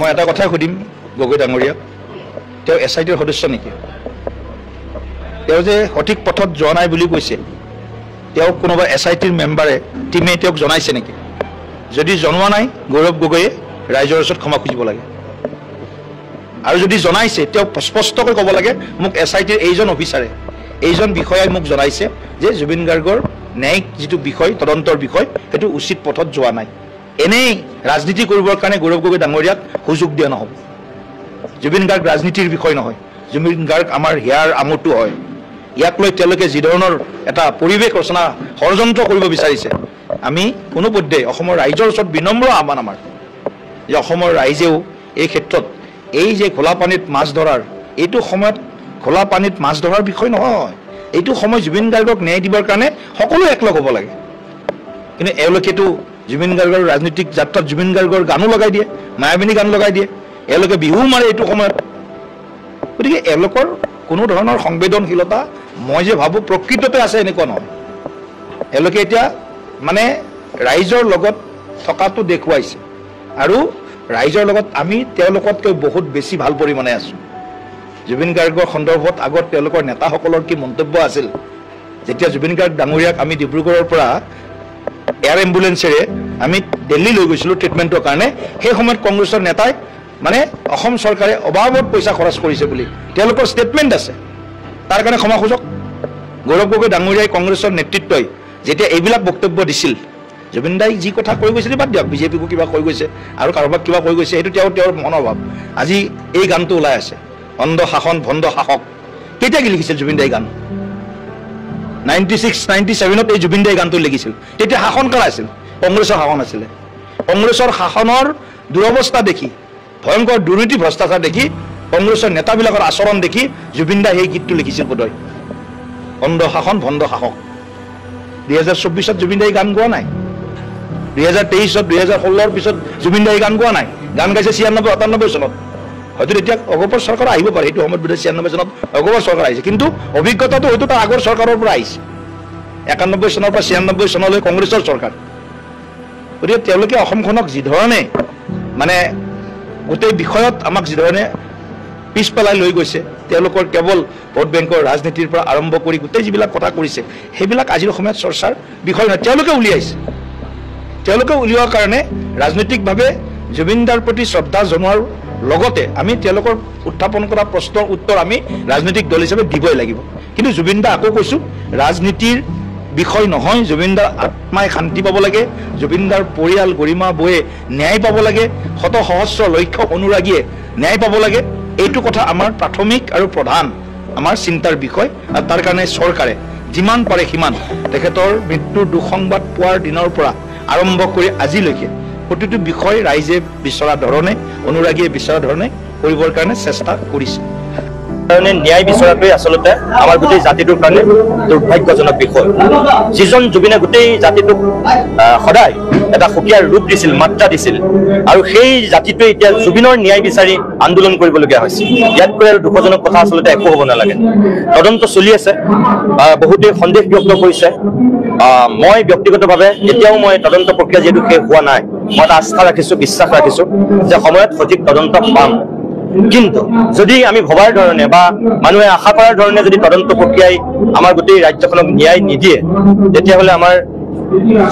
মই এটা কথা সুধিম গগৈ ডাঙৰীয়াক, তেওঁ SITৰ সদস্য নেকি? তেওঁ যে সঠিক পথত যোৱা নাই বুলি কৈছে, তেওঁ কোনোবা SITৰ মেম্বাৰে টিমে তেওঁক জনাইছে নেকি? যদি জনোৱা নাই, গৌৰৱ গগৈয়ে ৰাইজৰ ওচৰত ক্ষমা খুজিব লাগে। আৰু যদি জনাইছে, তেওঁ স্পষ্টকৈ ক'ব লাগে, মোক SITৰ এইজন অফিচাৰে, এইজন বিষয়াই মোক জনাইছে যে জুবিন গাৰ্গৰ ন্যায়িক যিটো বিষয়, তদন্তৰ বিষয়, সেইটো উচিত পথত যোৱা নাই। এনেই ৰাজনীতি কৰিবৰ কাৰণে গৌৰৱ গগৈ ডাঙৰীয়াক সুযোগ দিয়া নহ'ব। জুবিন গাৰ্গ ৰাজনীতিৰ বিষয় নহয়, জুবিন গাৰ্গ আমাৰ হিয়াৰ আমঠু হয়। ইয়াক লৈ তেওঁলোকে যি ধৰণৰ এটা পৰিৱেশ ৰচনা ষড়যন্ত্ৰ কৰিব বিচাৰিছে, আমি কোনোপধ্যে অসমৰ ৰাইজৰ ওচৰত বিনম্ৰ আহ্বান আমাৰ যে অসমৰ ৰাইজেও এই ক্ষেত্ৰত এই যে খোলা পানীত মাছ ধৰাৰ, এইটো সময়ত খোলা পানীত মাছ ধৰাৰ বিষয় নহয়। এইটো সময় জুবিন গাৰ্গক ন্যায় দিবৰ কাৰণে সকলো একলগ হ'ব লাগে। কিন্তু এওঁলোকেতো জুবিন গাৰ্গৰ ৰাজনৈতিক যাত্ৰাত জুবিন গাৰ্গৰ গানো লগাই দিয়ে, মায়াবিনী গান লগাই দিয়ে, এওঁলোকে বিহু মাৰে এইটো সময়ত। গতিকে এওঁলোকৰ কোনো ধৰণৰ সংবেদনশীলতা মই যে ভাবোঁ প্ৰকৃততে আছে এনেকুৱা নহয়। এওঁলোকে এতিয়া মানে ৰাইজৰ লগত থকাটো দেখুৱাইছে, আৰু ৰাইজৰ লগত আমি তেওঁলোকতকৈ বহুত বেছি ভাল পৰিমাণে আছোঁ। জুবিন গাৰ্গৰ সন্দৰ্ভত আগত তেওঁলোকৰ নেতাসকলৰ কি মন্তব্য আছিল, যেতিয়া জুবিন গাৰ্গ ডাঙৰীয়াক আমি ডিব্ৰুগড়ৰ পৰা এয়াৰ এম্বুলেঞ্চেৰে আমি দিল্লী লৈ গৈছিলোঁ ট্ৰিটমেণ্টৰ কাৰণে, সেই সময়ত কংগ্ৰেছৰ নেতাই মানে অসম চৰকাৰে অবাবত পইচা খৰচ কৰিছে বুলি তেওঁলোকৰ ষ্টেটমেণ্ট আছে। তাৰ কাৰণে ক্ষমা খোজক। গৌৰৱ গগৈ ডাঙৰীয়াই কংগ্ৰেছৰ নেতৃত্বই যেতিয়া এইবিলাক বক্তব্য দিছিল, জুবিন দাই যি কথা কৈ গৈছিল বাদ দিয়ক, বিজেপিকো কিবা কৈ গৈছে আৰু কাৰোবাক কিবা কৈ গৈছে, সেইটো তেওঁৰ মনোভাৱ। আজি এই গানটো ওলাই আছে, অন্ধ শাসন ভণ্ড শাসক। কেতিয়া লিখিছিল জুবিন দাই গান? 96-97ত এই জুবিন দাই গানটো লিখিছিল। তেতিয়া শাসন কাৰ আছিল? কংগ্ৰেছৰ শাসন আছিলে। কংগ্ৰেছৰ শাসনৰ দুৰৱস্থা দেখি, ভয়ংকৰ দুৰ্নীতি ভ্ৰষ্টাচাৰ দেখি, কংগ্ৰেছৰ নেতাবিলাকৰ আচৰণ দেখি জুবিন দাই সেই গীতটো লিখিছিল বোধহয়, অন্ধ শাসন ভণ্ড শাসক। 2024ত জুবিন দাই গান গোৱা নাই, 2023ত 2016ৰ পিছত জুবিন দাই গান গোৱা নাই। গান গাইছে 96-97 চনত। হয়তো তেতিয়া অগপৰ চৰকাৰ আহিব পাৰে, সেইটো সময়ত বোধহয় 96 চনত অগপৰ চৰকাৰ আহিছে, কিন্তু অভিজ্ঞতাটো হয়তো তাৰ আগৰ চৰকাৰৰ পৰা আহিছে। 91 চনৰ পৰা 96 চনলৈ কংগ্ৰেছৰ চৰকাৰ। গতিকে তেওঁলোকে অসমখনক যিধৰণে মানে গোটেই বিষয়ত আমাক যিধৰণে পিছ পেলাই লৈ গৈছে, তেওঁলোকৰ কেৱল ভোট বেংকৰ ৰাজনীতিৰ পৰা আৰম্ভ কৰি গোটেই যিবিলাক কথা কৰিছে, সেইবিলাক আজিৰ সময়ত চৰ্চাৰ বিষয় নহয়। তেওঁলোকে উলিয়াইছে। তেওঁলোকে উলিওৱাৰ কাৰণে ৰাজনৈতিকভাৱে জুবিনদাৰ প্ৰতি শ্ৰদ্ধা জনোৱাৰ লগতে আমি তেওঁলোকৰ উত্থাপন কৰা প্ৰশ্নৰ উত্তৰ আমি ৰাজনৈতিক দল হিচাপে দিবই লাগিব। কিন্তু জুবিনদা, আকৌ কৈছোঁ, ৰাজনীতিৰ বিষয় নহয়। জুবিনদাৰ আত্মাই শান্তি পাব লাগে, জুবিনদাৰ পৰিয়াল গৰিমা বৈয়ে ন্যায় পাব লাগে, শত সহস্ৰ লক্ষ অনুৰাগীয়ে ন্যায় পাব লাগে। এইটো কথা আমাৰ প্ৰাথমিক আৰু প্ৰধান আমাৰ চিন্তাৰ বিষয়। আৰু তাৰ কাৰণে চৰকাৰে যিমান পাৰে সিমান তেখেতৰ মৃত্যুৰ দুঃসংবাদ পোৱাৰ দিনৰ পৰা আৰম্ভ কৰি আজিলৈকে প্ৰতিটো বিষয় ৰাইজে বিচৰা ধৰণে, অনুৰাগীয়ে বিচৰা ধৰণে কৰিবৰ কাৰণে চেষ্টা কৰিছে। কাৰণে ন্যায় বিচৰাটোৱে আচলতে আমাৰ গোটেই জাতিটোৰ কাৰণে দুৰ্ভাগ্যজনক বিষয়। যিজন জুবিনে গোটেই জাতিটোক সদায় এটা সুকীয়া ৰূপ দিছিল, মাত্ৰা দিছিল, আৰু সেই জাতিটোৱে এতিয়া জুবিনৰ ন্যায় বিচাৰি আন্দোলন কৰিবলগীয়া হৈছে। ইয়াতকৈ আৰু দুখজনক কথা আচলতে একো হ'ব নালাগে। তদন্ত চলি আছে, বহুতে সন্দেহ ব্যক্ত কৰিছে। মই ব্যক্তিগতভাৱে এতিয়াও মই তদন্ত প্ৰক্ৰিয়া যিহেতু শেষ হোৱা নাই, মই এটা আস্থা ৰাখিছোঁ, বিশ্বাস ৰাখিছোঁ যে সময়ত সঠিক তদন্ত পাম। কিন্তু যদি আমি ভবাৰ ধৰণে বা মানুহে আশা কৰাৰ ধৰণে যদি তদন্ত প্ৰক্ৰিয়াই আমাৰ গোটেই ৰাজ্যখনক ন্যায় নিদিয়ে, তেতিয়াহ'লে আমাৰ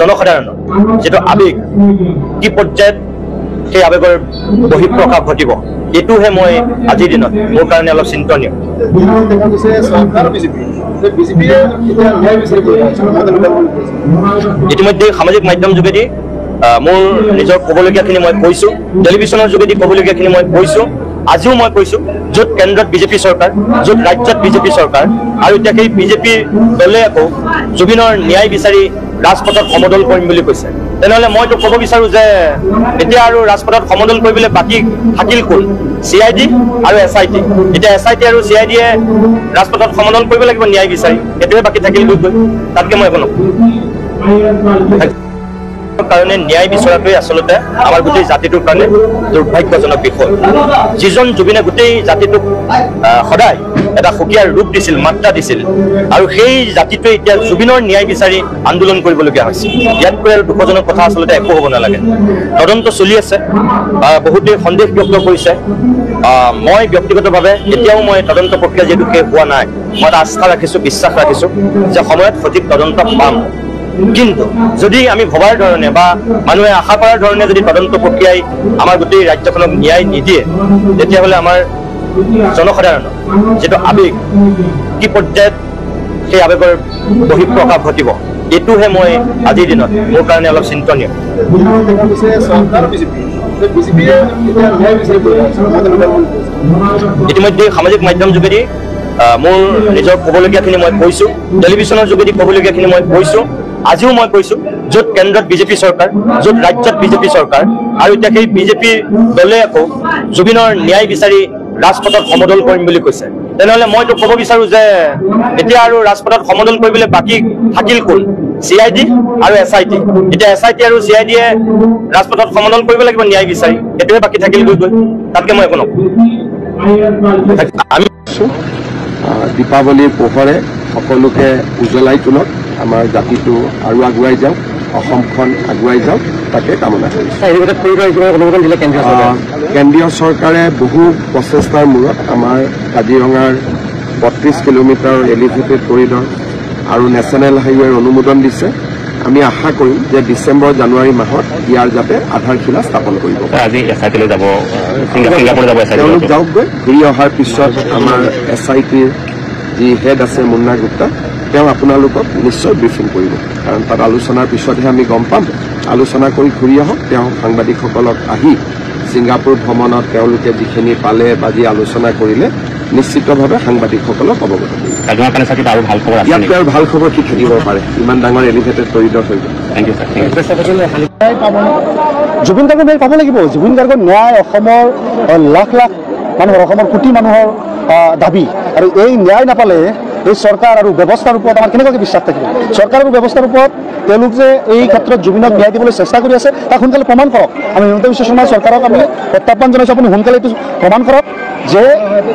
জনসাধাৰণৰ যিটো আৱেগ, কি পৰ্যায়ত সেই আৱেগৰ বহিঃপ্ৰকাশ ঘটিব, এইটোহে মই আজিৰ দিনত মোৰ কাৰণে অলপ চিন্তনীয়। ইতিমধ্যে সামাজিক মাধ্যম যোগেদি মোৰ নিজৰ ক'বলগীয়াখিনি মই কৈছোঁ, টেলিভিশ্যনৰ যোগেদি ক'বলগীয়াখিনি মই কৈছোঁ, আজিও মই কৈছোঁ, য'ত কেন্দ্ৰত বিজেপি চৰকাৰ, য'ত ৰাজ্যত বিজেপি চৰকাৰ, আৰু এতিয়া সেই বিজেপিৰ দলে আকৌ জুবিনৰ ন্যায় বিচাৰি ৰাজপথত সমদল কৰিম বুলি কৈছে। তেনেহ'লে মইতো ক'ব বিচাৰোঁ যে এতিয়া আৰু ৰাজপথত সমদল কৰিবলৈ বাকী থাকিল কোন? CID আৰু SIT। এতিয়া SIT আৰু CIDয়ে ৰাজপথত সমদল কৰিব লাগিব ন্যায় বিচাৰি, সেইটোৱে বাকী থাকিল গৈ। তাতকৈ মই একো নকওঁ। কাৰণে ন্যায় বিচৰাটোৱে আচলতে আমাৰ গোটেই জাতিটোৰ কাৰণে দুৰ্ভাগ্যজনক বিষয়। যিজন জুবিনে গোটেই জাতিটোক সদায় এটা সুকীয়া ৰূপ দিছিল, মাত্ৰা দিছিল, আৰু সেই জাতিটোৱে এতিয়া জুবিনৰ ন্যায় বিচাৰি আন্দোলন কৰিবলগীয়া হৈছে। ইয়াতকৈ আৰু দুখজনক কথা আচলতে একো হ'ব নালাগে। তদন্ত চলি আছে, বহুতে সন্দেহ ব্যক্ত কৰিছে। মই ব্যক্তিগতভাৱে এতিয়াও মই তদন্ত প্ৰক্ৰিয়া যিহেতু শেষ হোৱা নাই, মই এটা আস্থা ৰাখিছোঁ, বিশ্বাস ৰাখিছোঁ যে সময়ত সঠিক তদন্ত পাম। কিন্তু যদি আমি ভবাৰ ধৰণে বা মানুহে আশা কৰাৰ ধৰণে যদি তদন্ত প্ৰক্ৰিয়াই আমাৰ গোটেই ৰাজ্যখনক ন্যায় নিদিয়ে, তেতিয়াহ'লে আমাৰ জনসাধাৰণৰ যিটো আৱেগ, কি পৰ্যায়ত সেই আৱেগৰ বহিঃপ্ৰকাশ ঘটিব, এইটোহে মই আজিৰ দিনত মোৰ কাৰণে অলপ চিন্তনীয়। ইতিমধ্যে সামাজিক মাধ্যম যোগেদি মোৰ নিজৰ ক'বলগীয়াখিনি মই কৈছোঁ, টেলিভিশ্যনৰ যোগেদি ক'বলগীয়াখিনি মই কৈছোঁ, আজিও মই কৈছোঁ, য'ত কেন্দ্ৰত বিজেপি চৰকাৰ, য'ত ৰাজ্যত বিজেপি চৰকাৰ, আৰু এতিয়া সেই বিজেপি দলে আকৌ জুবিনৰ ন্যায় বিচাৰি ৰাজপথত সমদল কৰিম বুলি কৈছে। তেনেহ'লে মইতো ক'ব বিচাৰোঁ যে এতিয়া আৰু ৰাজপথত সমদল কৰিবলৈ বাকী থাকিল কোন? CID আৰু SIT। এতিয়া SIT আৰু CID য়ে ৰাজপথত সমদল কৰিব লাগিব ন্যায় বিচাৰি, সেইটোৱে বাকী থাকিল গৈ গৈ, তাতকৈ মই একো নকওঁ। আমি দীপাৱলীৰ পোহৰে সকলোকে উজ্বলাই তোলক, আমাৰ জাতিটো আৰু আগুৱাই যাওক, অসমখন আগুৱাই যাওক, তাকে কামনা কৰিছোঁ। কেন্দ্ৰীয় চৰকাৰে বহু প্ৰচেষ্টাৰ মূৰত আমাৰ কাজিৰঙাৰ 32 কিলোমিটাৰ এলিভেটেড কৰিডৰ আৰু নেশ্যনেল হাইৱেৰ অনুমোদন দিছে। আমি আশা কৰিম যে ডিচেম্বৰ জানুৱাৰী মাহত ইয়াৰ যাতে আধাৰশিলা স্থাপন কৰিব। তেওঁলোক যাওকগৈ, ঘূৰি অহাৰ পিছত আমাৰ SITৰ যি হেড আছে মুন্না গুপ্তা, তেওঁ আপোনালোকক নিশ্চয় ব্ৰিফিং কৰিব, কাৰণ তাত আলোচনাৰ পিছতহে আমি গম পাম। আলোচনা কৰি ঘূৰি আহক, তেওঁ সাংবাদিকসকলক আহি ছিংগাপুৰ ভ্ৰমণত তেওঁলোকে যিখিনি পালে বা যি আলোচনা কৰিলে নিশ্চিতভাৱে সাংবাদিকসকলক অৱগত কৰিব। ইয়াতকৈ আৰু ভাল খবৰ কি থাকিব পাৰে? ইমান ডাঙৰ এলিভেটেড কৰিডৰ হৈ গ'ল। Thank U sir. জুবিন গাৰ্গৰ ন্যায় পাব লাগিব। জুবিন গাৰ্গৰ ন্যায় অসমৰ লাখ লাখ মানুহৰ, অসমৰ কোটি মানুহৰ দাবী, আৰু এই ন্যায় নাপালে এই চৰকাৰ আৰু ব্যৱস্থাৰ ওপৰত আমাৰ কেনেকুৱাকৈ বিশ্বাস থাকিব? চৰকাৰ আৰু ব্যৱস্থাৰ ওপৰত তেওঁলোক যে এই ক্ষেত্ৰত জুবিনক ন্যায় দিবলৈ চেষ্টা কৰি আছে, তাক সোনকালে প্ৰমাণ কৰক। আমি হিমন্ত বিশ্ব শৰ্মাই চৰকাৰক আমি প্ৰত্যাহ্বান জনাইছোঁ, আপুনি সোনকালে এইটো প্ৰমাণ কৰক যে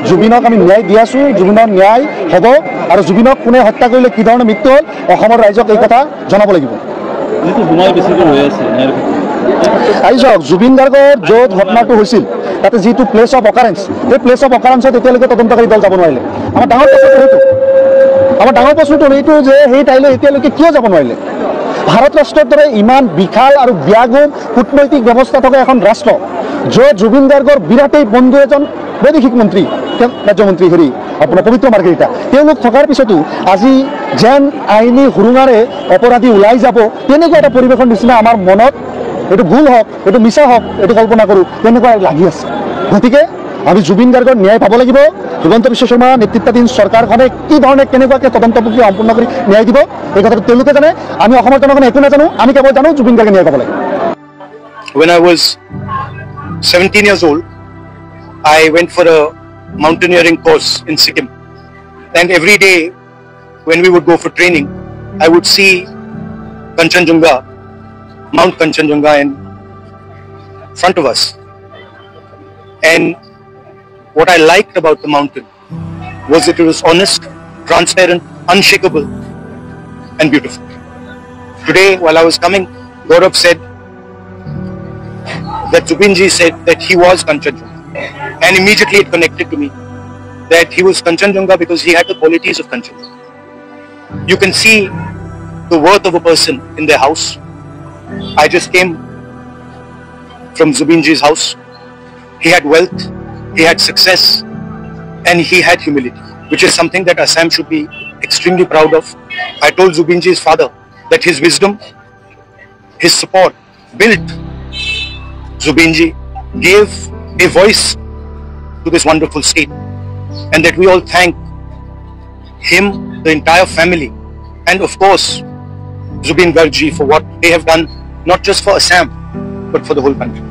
জুবিনক আমি ন্যায় দি আছোঁ, জুবিনৰ ন্যায় হ'ব, আৰু জুবিনক কোনে হত্যা কৰিলে, কি ধৰণে মৃত্যু হ'ল, অসমৰ ৰাইজক এই কথা জনাব লাগিব। আহি চাওক, জুবিন গাৰ্গৰ য'ত ঘটনাটো হৈছিল তাতে যিটো প্লেচ অফ অকাৰেঞ্চ, সেই প্লেচ অফ অকাৰেঞ্চত এতিয়ালৈকে তদন্তকাৰী দল যাব নোৱাৰিলে। আমাৰ ডাঙৰ প্ৰশ্নটো এইটো যে সেই ঠাইলৈ এতিয়ালৈকে কিয় যাব নোৱাৰিলে? ভাৰত ৰাষ্ট্ৰৰ দৰে ইমান বিশাল আৰু ব্যাগুম কূটনৈতিক ব্যৱস্থা থকা এখন ৰাষ্ট্ৰ, য'ত জুবিন গাৰ্গৰ বিৰাটেই বন্ধু এজন বৈদেশিক মন্ত্ৰী, ৰাজ্যমন্ত্ৰী আপোনাৰ পবিত্ৰ মাৰ্ঘেৰিটা, তেওঁলোক থকাৰ পিছতো আজি যেন আইনী সুৰুঙাৰে অপৰাধী ওলাই যাব, তেনেকুৱা এটা পৰিৱেশৰ নিচিনা আমাৰ মনত, এইটো ভুল হওক, এইটো মিছা হওক, এইটো কল্পনা কৰোঁ, তেনেকুৱা লাগি আছে। গতিকে আমি জুবিন গাৰ্গৰ ন্যায় পাব লাগিব। হিমন্ত বিশ্ব শৰ্মা নেতৃত্বাধীন চৰকাৰখনে কি ধৰণে কেনেকুৱাকৈ তদন্ত প্ৰক্ৰিয়া সম্পূৰ্ণ কৰি ন্যায় দিব, এই কথাটো তেওঁলোকে জানে। আমি অসমৰ জনগণে একো নাজানো, আমি কেৱল জানো জুবিন গাৰ্গে ন্যায় পাব লাগে। When I was 17 years old, I went for a mountaineering course in Sikkim, and every day when we would go for training, I would see Kanchenjunga, Mount Kanchenjunga in front of us. And what I liked about the mountain was that it was honest, transparent, unshakable, and beautiful. Today, while I was coming, Gaurav said that Zubinji said that he was Kanchenjunga, and immediately it connected to me that he was Kanchenjunga because he had the qualities of Kanchenjunga. You can see the worth of a person in their house. I just came from Zubinji's house. He had wealth, he had success, and he had humility, which is something that Assam should be extremely proud of. I told Zubinji's father that his wisdom, his support built Zubinji, gave a voice to this wonderful state, and that we all thank him, the entire family, and of course Zubin Garg ji for what they have done, not just for Assam, but for the whole country.